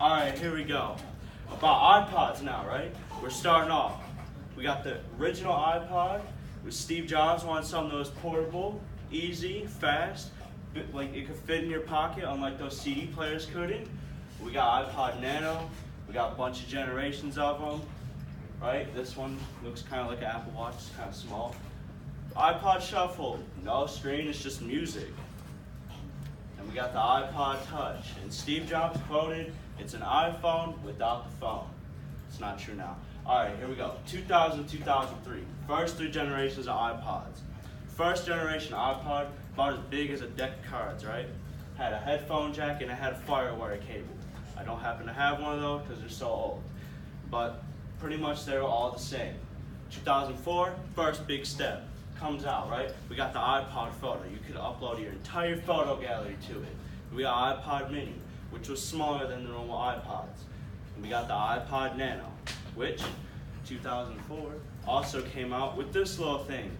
Alright, here we go. About iPods now, right? We're starting off. We got the original iPod with Steve Jobs wanted something that was portable, easy, fast, like it could fit in your pocket unlike those CD players couldn't. We got iPod Nano, we got a bunch of generations of them, right? This one looks kind of like an Apple Watch, it's kind of small. iPod Shuffle, no screen, it's just music. And we got the iPod Touch, and Steve Jobs quoted, "It's an iPhone without the phone." It's not true now. All right, here we go. 2000, 2003. First three generations of iPods. First generation iPod, about as big as a deck of cards, right? Had a headphone jack and it had a FireWire cable. I don't happen to have one of those because they're so old. But pretty much they were all the same. 2004, first big step. Comes out, right? We got the iPod Photo. You could upload your entire photo gallery to it. We got iPod Mini, which was smaller than the normal iPods. And we got the iPod Nano, which 2004 also came out with this little thing.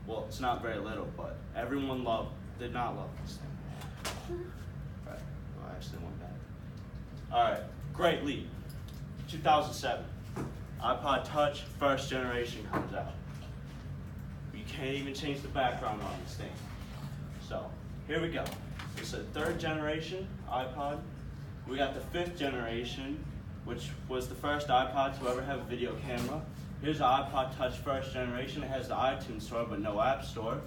Well, it's not very little, but everyone did not love this thing. Right, well, I actually went back. All right, great leap. 2007, iPod Touch, first generation comes out. You can't even change the background on this thing. So, here we go. It's a third generation iPod. We got the fifth generation, which was the first iPod to ever have a video camera. Here's the iPod Touch first generation. It has the iTunes store, but no App Store.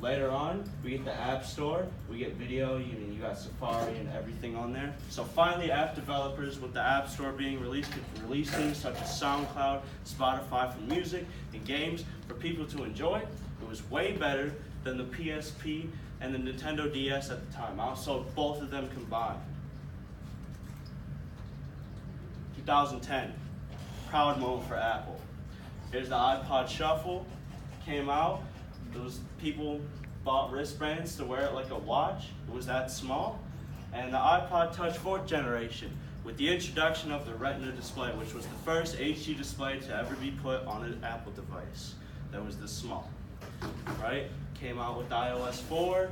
Later on, we get the App Store. We get video, you got Safari and everything on there. So finally, app developers, with the App Store being released, could release things such as SoundCloud, Spotify for music, and games for people to enjoy. It was way better than the PSP and the Nintendo DS at the time. I also both of them combined. 2010, proud moment for Apple. Here's the iPod Shuffle, came out. Those people bought wristbands to wear it like a watch. It was that small. And the iPod Touch 4th generation, with the introduction of the Retina display, which was the first HD display to ever be put on an Apple device that was this small, right? Came out with iOS 4,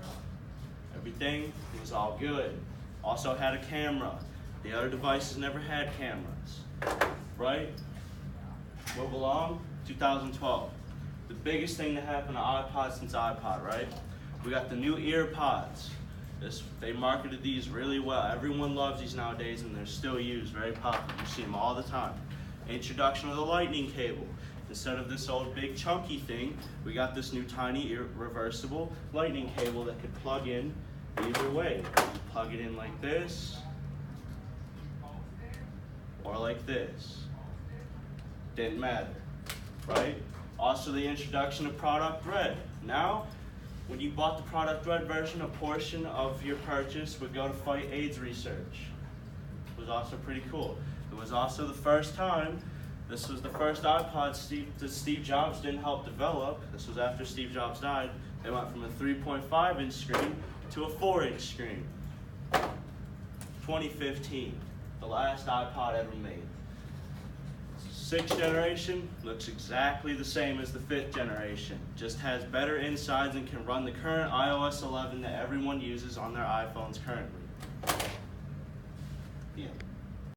everything was all good. Also had a camera. The other devices never had cameras, right? Move along, 2012. The biggest thing that happened to iPod since iPod, right? We got the new ear pods. They marketed these really well. Everyone loves these nowadays and they're still used, very popular. You see them all the time. Introduction of the lightning cable. Instead of this old big chunky thing, we got this new tiny reversible lightning cable that could plug in either way. You plug it in like this, or like this. Didn't matter, right? Also the introduction of Product Red. Now, when you bought the Product Red version, a portion of your purchase would go to fight AIDS research. It was also pretty cool. It was also the first time, this was the first iPod that Steve Jobs didn't help develop. This was after Steve Jobs died. They went from a 3.5-inch screen to a 4-inch screen. 2015, the last iPod ever made. 6th generation looks exactly the same as the 5th generation, just has better insides and can run the current iOS 11 that everyone uses on their iPhones currently.